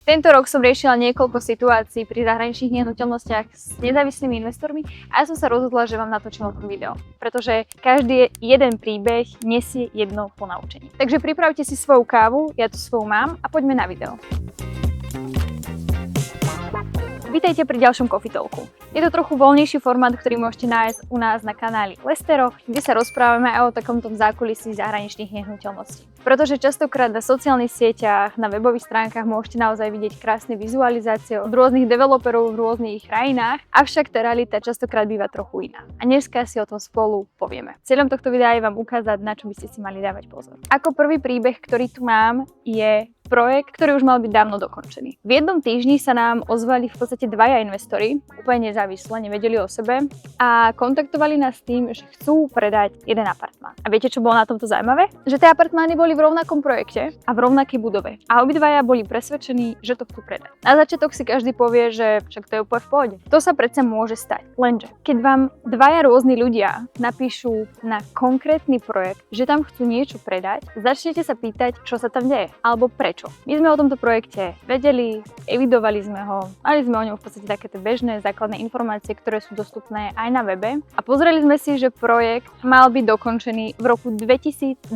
Tento rok som riešila niekoľko situácií pri zahraničných nehnuteľnostiach s nezávislými investormi a ja som sa rozhodla, že vám natočím o tom video, pretože každý jeden príbeh nesie jedno ponaučenie. Takže pripravte si svoju kávu, ja tu svoju mám a poďme na video. Vítajte pri ďalšom Coffee Talku. Je to trochu voľnejší formát, ktorý môžete nájsť u nás na kanáli Lestero, kde sa rozprávame aj o takomto zákulisí zahraničných nehnuteľností. Pretože častokrát na sociálnych sieťach, na webových stránkach môžete naozaj vidieť krásne vizualizácie od rôznych developerov v rôznych krajinách, avšak tá realita častokrát býva trochu iná. A dneska si o tom spolu povieme. Cieľom tohto videa je vám ukázať, na čo by ste si mali dávať pozor. Ako prvý príbeh, ktorý tu mám, je projekt, ktorý už mal byť dávno dokončený. V jednom týždni sa nám ozvali v podstate dvaja investori, úplne nezávisle, nevedeli o sebe a kontaktovali nás tým, že chcú predať jeden apartmán. A viete, čo bolo na tomto zaujímavé? Že tie apartmány boli v rovnakom projekte a v rovnakej budove. A obidvaja boli presvedčení, že to chcú predať. Na začiatok si každý povie, že však to je úplne v pohode. To sa predsa môže stať. Lenže keď vám dvaja rôzni ľudia napíšu na konkrétny projekt, že tam chcú niečo predať, začnete sa pýtať, čo sa tam deje alebo prečo. My sme o tomto projekte vedeli, evidovali sme ho, mali sme o ňom v podstate takéto bežné základné informácie, ktoré sú dostupné aj na webe a pozreli sme si, že projekt mal byť dokončený v roku 2025,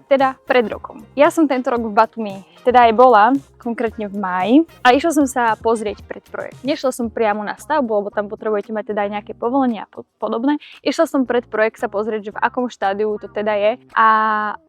teda pred rokom. Ja som tento rok v Batumi, teda aj bola, konkrétne v máji, a išla som sa pozrieť pred projekt. Nešla som priamo na stavbu, lebo tam potrebujete mať teda aj nejaké povolenia a podobné. Išla som pred projekt sa pozrieť, že v akom štádiu to teda je a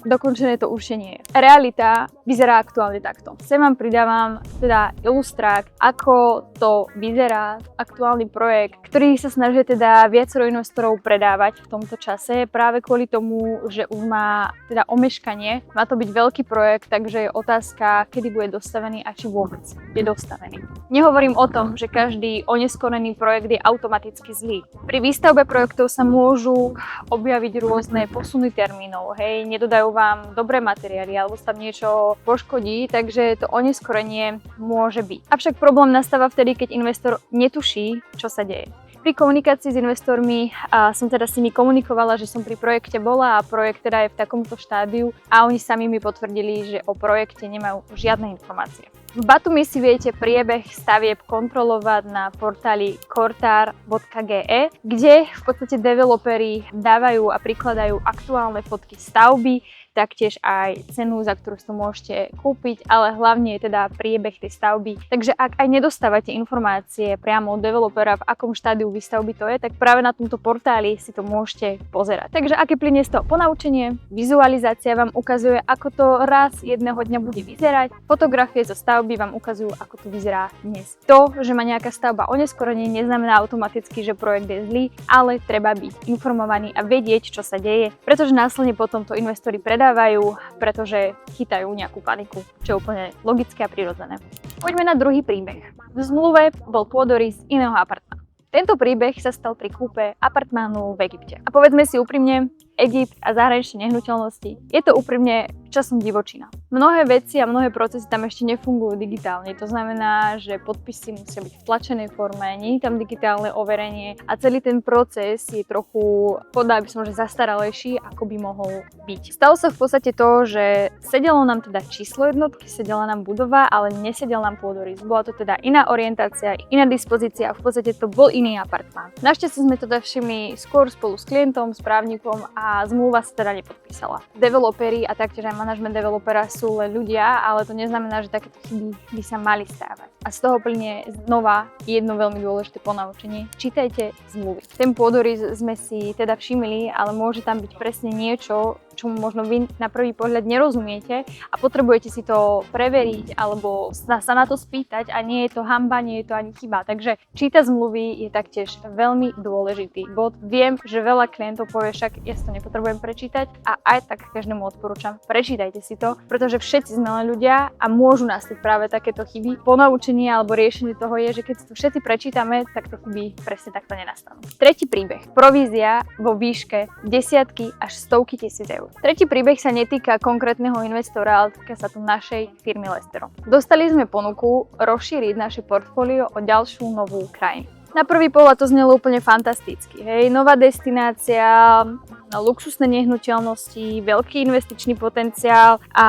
dokončené to určite nie je. Realita vyzerá aktuálne takto. Sem vám pridávam teda ilustrák, ako to vyzerá aktuálny projekt, ktorý sa snaží teda viacero investorov predávať v tomto čase práve kvôli tomu, že už má teda omeškanie. Má to byť veľký projekt, takže je otázka, kedy bude dostavený a či vôbec je dostavený. Nehovorím o tom, že každý oneskorený projekt je automaticky zlý. Pri výstavbe projektov sa môžu objaviť rôzne posuny termínov, hej, nedodajú vám dobré materiály alebo sa tam niečo poškodí, takže to oneskorenie môže byť. Avšak problém nastáva vtedy, keď investor netuší, čo sa deje. Pri komunikácii s investormi som teda s nimi komunikovala, že som pri projekte bola a projekt teda je v takomto štádiu a oni sami mi potvrdili, že o projekte nemajú žiadne informácie. V Batumi si viete priebeh stavieb kontrolovať na portáli kortar.ge, kde v podstate developeri dávajú a prikladajú aktuálne fotky stavby, taktiež aj cenu, za ktorú si to môžete kúpiť, ale hlavne je teda priebeh tej stavby. Takže ak aj nedostávate informácie priamo od developera, v akom štádiu výstavby to je, tak práve na tomto portáli si to môžete pozerať. Takže aké plynie z toho ponaučenie, vizualizácia vám ukazuje, ako to raz jedného dňa bude vyzerať, fotografie zo stavby vám ukazujú, ako to vyzerá dnes. To, že má nejaká stavba oneskorenie, neznamená automaticky, že projekt je zlý, ale treba byť informovaný a vedieť, čo sa deje, pretože následne potom to investori predávajú, pretože chytajú nejakú paniku, čo je úplne logické a prirodzené. Poďme na druhý príbeh. V zmluve bol pôdorys iného apartmánu. Tento príbeh sa stal pri kúpe apartmánu v Egypte. A povedzme si úprimne, Egypt a zahraničné nehnuteľnosti, je to úprimne časom divočina. Mnohé veci a mnohé procesy tam ešte nefungujú digitálne. To znamená, že podpisy musia byť v tlačenej forme, nie je tam digitálne overenie a celý ten proces je trochu, povedala by som, že zastaralejší, ako by mohol byť. Stalo sa v podstate to, že sedelo nám teda číslo jednotky, sedela nám budova, ale nesedel nám pôdorys. Bola to teda iná orientácia, iná dispozícia a v podstate to bol iný apartmán. Našťastie sme to všimli skôr spolu s klientom, s právnikom a zmluva sa teda nepodpísala. Developeri a taktiež aj manažment developera sú len ľudia, ale to neznamená, že takéto chyby by sa mali stávať. A z toho plynie znova jedno veľmi dôležité ponaučenie. Čítajte zmluvy. Ten pôdorys sme si teda všimli, ale môže tam byť presne niečo, čomu možno vy na prvý pohľad nerozumiete a potrebujete si to preveriť alebo sa na to spýtať a nie je to hanba, nie je to ani chyba. Takže čítať zmluvy je taktiež veľmi dôležitý bod. Viem, že veľa klientov povie, však ja si to nepotrebujem prečítať a aj tak každému odporúčam, prečítajte si to, pretože všetci sme len ľudia a môžu nastať práve takéto chyby. Ponaučenie alebo riešenie toho je, že keď si to všetci prečítame, tak to chyby presne takto nenastanú. Tretí príbeh. Provízia vo výške desiatky až stovky tisíc eur. Tretí príbeh sa netýka konkrétneho investora, ale týka sa tu našej firmy Lestero. Dostali sme ponuku rozšíriť naše portfólio o ďalšiu novú krajinu. Na prvý pohľad to znelo úplne fantasticky. Hej, nová destinácia, luxusné nehnuteľnosti, veľký investičný potenciál a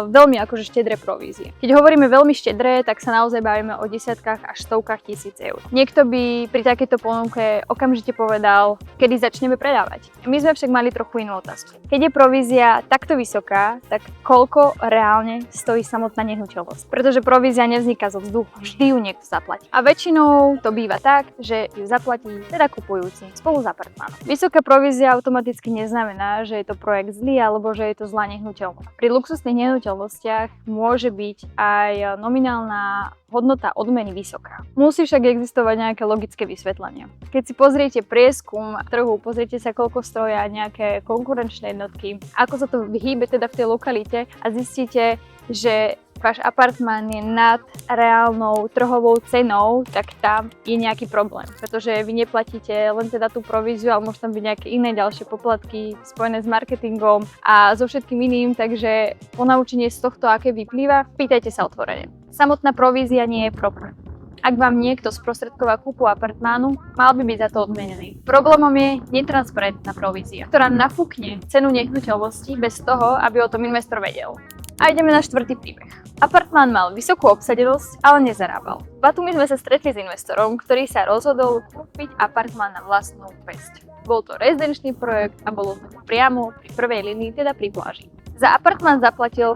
veľmi akože štedré provízie. Keď hovoríme veľmi štedré, tak sa naozaj bavíme o desiatkách až stovkách tisíc eur. Niekto by pri takejto ponuke okamžite povedal, kedy začneme predávať. My sme však mali trochu inú otázku. Keď je provízia takto vysoká, tak koľko reálne stojí samotná nehnuteľnosť? Pretože provízia nevzniká zo vzduchu, vždy ju niekto zaplatí. A väčšinou to býva tak, že ju zaplatí teda kupujúci spolu s apartmánom. Vysoká provízia automaticky neznamená, že je to projekt zlý alebo že je to zlá nehnuteľnosť. Pri luxusných nehnuteľnostiach môže byť aj nominálna hodnota odmeny vysoká. Musí však existovať nejaké logické vysvetlenie. Keď si pozriete prieskum trhu, pozriete sa, koľko stoja nejaké konkurenčné jednotky, ako sa to hýbe teda v tej lokalite a zistíte, že váš apartmán je nad reálnou trhovou cenou, tak tam je nejaký problém. Pretože vy neplatíte len teda tú províziu, ale môžu tam byť nejaké iné ďalšie poplatky spojené s marketingom a so všetkým iným, takže ponaučenie z tohto, aké vyplýva, pýtajte sa otvorene. Samotná provízia nie je problém. Ak vám niekto sprostredková kúpu apartmánu, mal by byť za to odmenený. Problémom je netransparentná provízia, ktorá nafúkne cenu nehnuteľnosti bez toho, aby o tom investor vedel. A ideme na štvrtý príbeh. Apartmán mal vysokú obsadenosť, ale nezarábal. V Batumi sme sa stretli s investorom, ktorý sa rozhodol kúpiť apartmán na vlastnú päsť. Bol to rezidenčný projekt a bolo to priamo pri prvej línii, teda pri pláži. Za apartmán zaplatil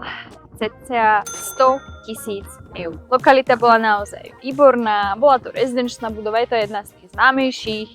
cca 100 000 eur. Lokalita bola naozaj výborná, bola to rezidenčná budova, je to jedna z tých známejších.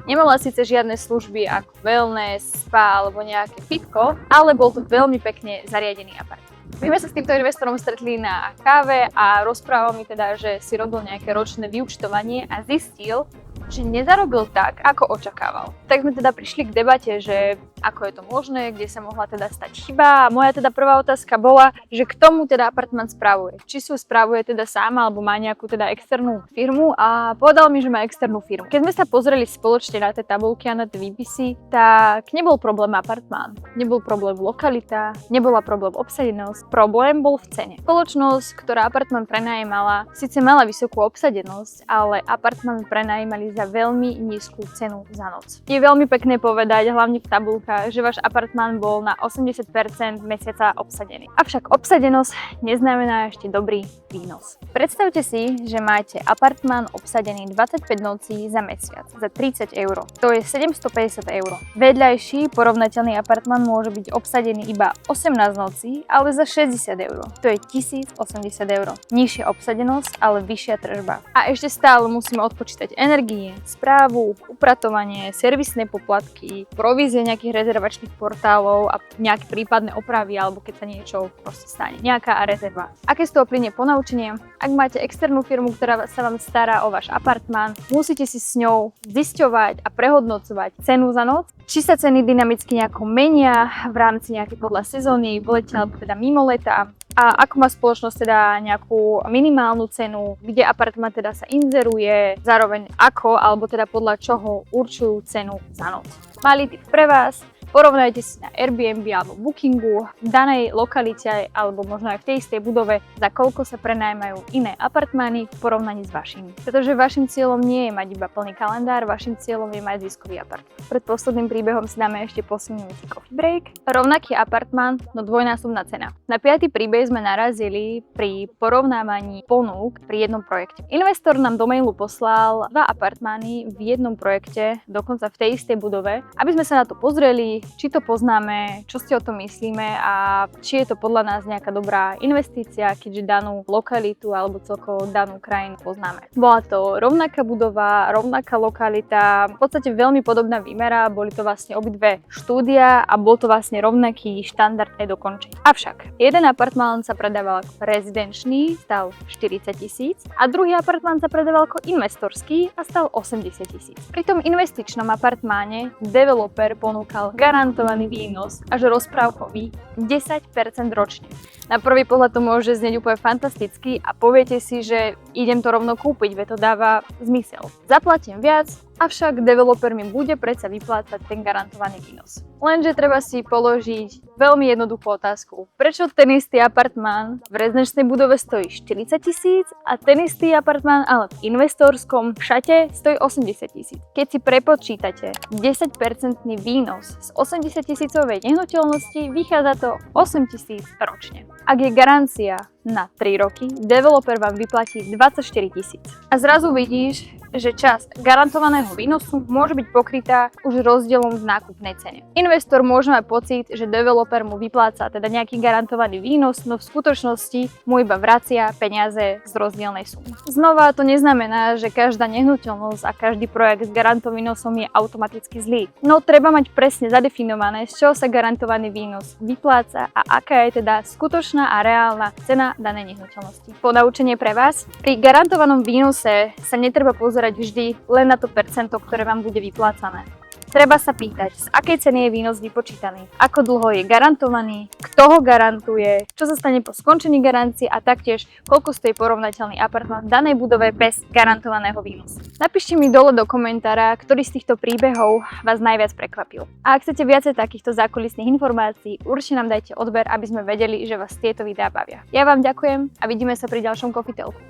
Nemala síce žiadne služby ako wellness, spa alebo nejaké fitko, ale bol to veľmi pekne zariadený apartmán. My sme sa s týmto investorom stretli na káve a rozprával mi teda, že si robil nejaké ročné vyúčtovanie a zistil, že nezarobil tak, ako očakával. Tak sme teda prišli k debate, že ako je to možné, kde sa mohla teda stať chyba. A moja teda prvá otázka bola, že k tomu teda apartmán spravuje. Či si ho spravuje teda sám, alebo má nejakú teda externú firmu a povedal mi, že má externú firmu. Keď sme sa pozreli spoločne na tie tabulky a na tie výpisy, tak nebol problém apartmán, nebol problém lokalita, nebola problém obsadenosť, problém bol v cene. Spoločnosť, ktorá apartmán prenajímala, síce mala vysokú obsadenosť, ale apartmán prenajímali za veľmi nízku cenu za noc. Je veľmi pekné povedať, hlavne v tabulkách, že váš apartmán bol na 80% mesiaca obsadený. Avšak obsadenosť neznamená ešte dobrý výnos. Predstavte si, že máte apartmán obsadený 25 nocí za mesiac, za 30 eur. To je 750 eur. Vedľajší porovnateľný apartmán môže byť obsadený iba 18 nocí, ale za 60 eur. To je 1080 eur. Nižšia obsadenosť, ale vyššia tržba. A ešte stále musíme odpočítať energie, správu, upratovanie, servisné poplatky, provízie nejakých rezervačných portálov a nejaké prípadné opravy alebo keď sa niečo proste stane. Nejaká rezerva. Aké z toho plynie ponaučenie? Ak máte externú firmu, ktorá sa vám stará o váš apartmán, musíte si s ňou zisťovať a prehodnocovať cenu za noc, či sa ceny dynamicky nejako menia v rámci nejakej podľa sezóny, v lete alebo teda mimo leta. A ako má spoločnosť teda nejakú minimálnu cenu, kde apartmán teda sa inzeruje, zároveň ako alebo teda podľa čoho určujú cenu za noc. Malý tip pre vás, porovnajte si na Airbnb alebo Bookingu v danej lokalite alebo možno aj v tej istej budove, za koľko sa prenajmajú iné apartmány v porovnaní s vašimi. Pretože vašim cieľom nie je mať iba plný kalendár, vašim cieľom je mať ziskový apartmán. Pred posledným príbehom si dáme ešte posunúci coffee break. Rovnaký apartmán, no dvojnásobná cena. Na 5. príbeh sme narazili pri porovnávaní ponúk pri jednom projekte. Investor nám do mailu poslal 2 apartmány v jednom projekte, dokonca v tej istej budove, aby sme sa na to pozreli, či to poznáme, čo si o tom myslíme a či je to podľa nás nejaká dobrá investícia, keďže danú lokalitu alebo celkovo danú krajinu poznáme. Bola to rovnaká budova, rovnaká lokalita, v podstate veľmi podobná výmera, boli to vlastne obidve štúdia a bol to vlastne rovnaký štandard aj dokončení. Avšak jeden apartmán sa predával ako rezidenčný, stal 40 000 a druhý apartmán sa predával ako investorský a stal 80 000. Pri tom investičnom apartmáne developer ponúkal garantovaný výnos až rozprávkový 10% ročne. Na prvý pohľad to môže znieť úplne fantasticky a poviete si, že idem to rovno kúpiť, veď to dáva zmysel. Zaplatím viac, avšak developer mi bude predsa vyplácať ten garantovaný výnos. Lenže treba si položiť veľmi jednoduchú otázku. Prečo ten istý apartmán v rezidenčnej budove stojí 40 000 a ten istý apartmán, ale v investorskom šate stojí 80 000? Keď si prepočítate 10% výnos z 80 000 nehnuteľnosti, vychádza to 8 000 ročne. Ak je garancia na 3 roky, developer vám vyplatí 24 000. A zrazu vidíš, že časť garantovaného výnosu môže byť pokrytá už rozdielom v nákupnej cene. Investor môže mať pocit, že developer mu vypláca teda nejaký garantovaný výnos, no v skutočnosti mu iba vracia peniaze z rozdielnej sumy. Znova to neznamená, že každá nehnuteľnosť a každý projekt s garantovým výnosom je automaticky zlý. No treba mať presne zadefinované, z čoho sa garantovaný výnos vypláca a aká je teda skutočná a reálna cena danej nehnuteľnosti. Ponaučenie pre vás: pri garantovanom výnose sa netreba pozerať vždy len na to percento, ktoré vám bude vyplácané. Treba sa pýtať, z akej ceny je výnos vypočítaný, ako dlho je garantovaný, kto ho garantuje, čo sa stane po skončení garancie a taktiež koľko stojí porovnateľný apartmán v danej budove bez garantovaného výnosu. Napíšte mi dole do komentára, ktorý z týchto príbehov vás najviac prekvapil. A ak chcete viacej takýchto zákulisných informácií, určite nám dajte odber, aby sme vedeli, že vás tieto videá bavia. Ja vám ďakujem a vidíme sa pri ďalšom Coffee Talku.